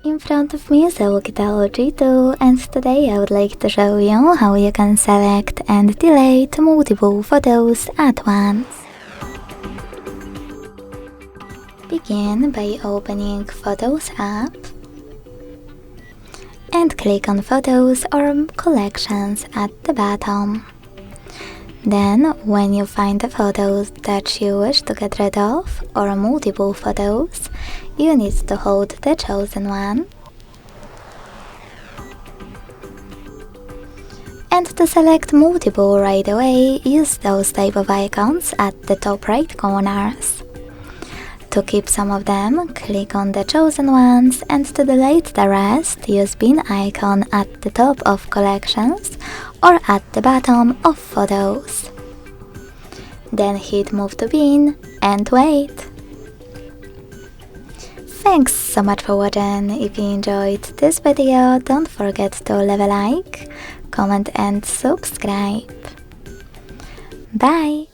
In front of me is OUKITEL G2, and today I would like to show you how you can select and delete multiple photos at once. Begin by opening Photos app and click on Photos or Collections at the bottom. Then, when you find the photos that you wish to get rid of, or multiple photos, you need to hold the chosen one. And to select multiple right away, use those type of icons at the top right corners. To keep some of them, click on the chosen ones, and to delete the rest, use bin icon at the top of collections or at the bottom of photos. Then hit move to bin and wait. Thanks so much for watching. If you enjoyed this video, don't forget to leave a like, comment and subscribe. Bye!